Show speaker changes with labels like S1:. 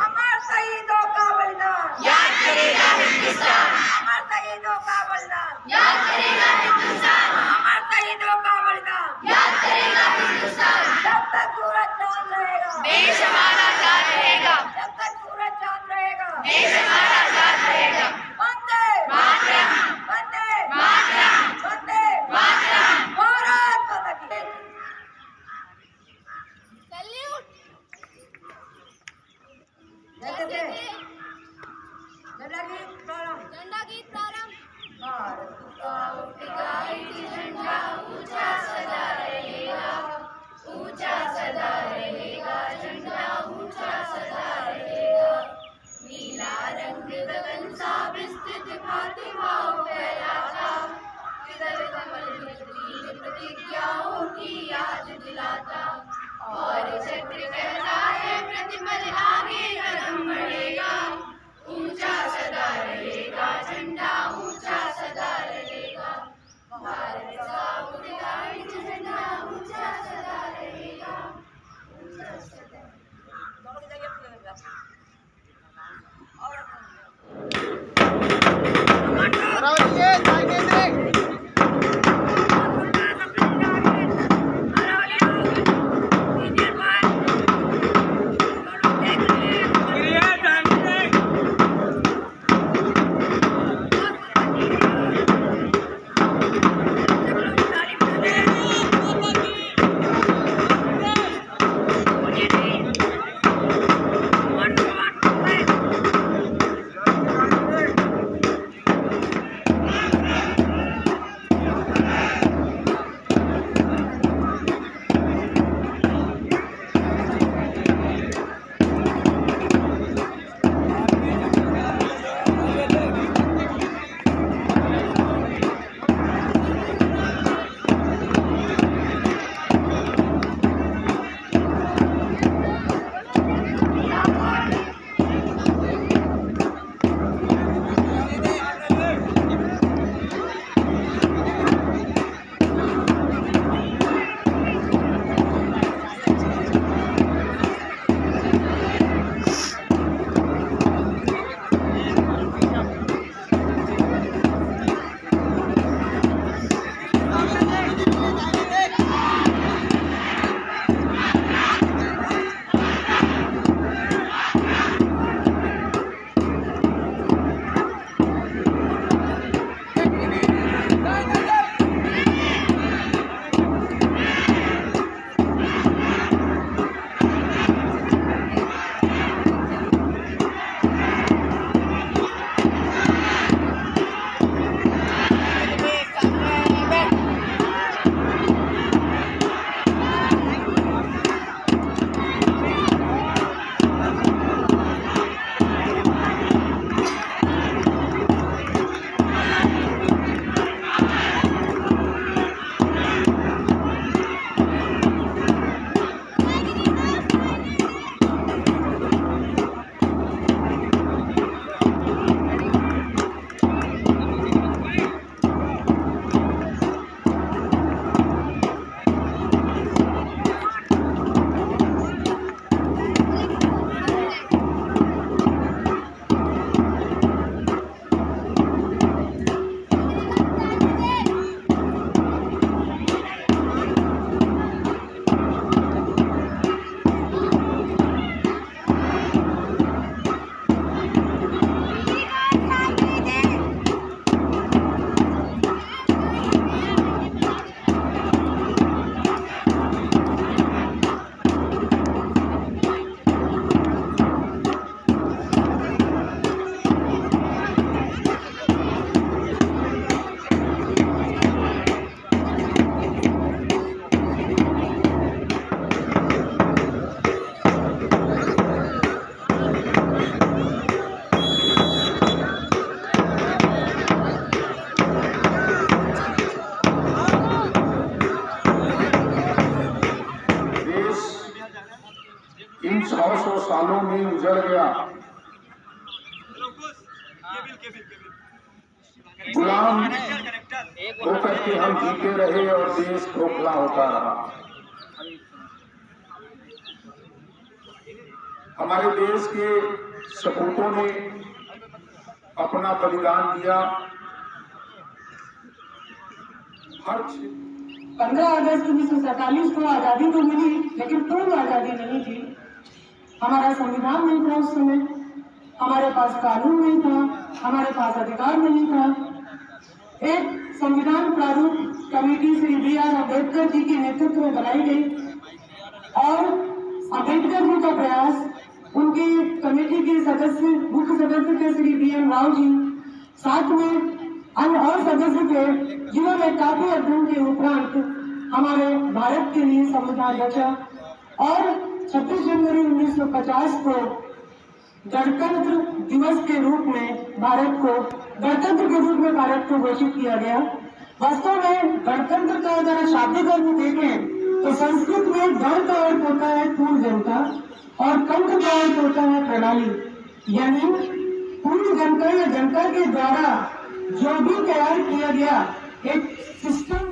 S1: अमर शहीदों का बलिदान याद करेगा हिंदुस्तान। गुलाम होकर के हम जीते रहे और देश खोखला होता रहा। हमारे देश के सपूतों ने अपना बलिदान दिया। हर
S2: 15 अगस्त 1947 को आजादी तो मिली, लेकिन पूर्ण आजादी नहीं थी। हमारा संविधान नहीं था उस समय, हमारे पास कानून नहीं था, हमारे पास अधिकार नहीं था। एक संविधान प्रारूप कमेटी श्री B.R. अम्बेडकर जी के नेतृत्व में बनाई गई और अम्बेडकर जी का प्रयास, उनके कमेटी के सदस्य, मुख्य सदस्य थे श्री B.M. राव जी, साथ में अन्य और सदस्य थे जिन्होंने काफी अध्ययन के उपरांत हमारे भारत के लिए संविधान रचा और 26 जनवरी 1950 को गणतंत्र दिवस के रूप में भारत को घोषित किया गया। वास्तव में गणतंत्र का अगर शाब्दिक अर्थ देखें तो संस्कृत में गण का अर्थ होता है पूर्ण जनता और तंत्र का अर्थ होता है प्रणाली, यानी पूर्ण जनता या जनता के द्वारा जो भी तैयार किया गया एक सिस्टम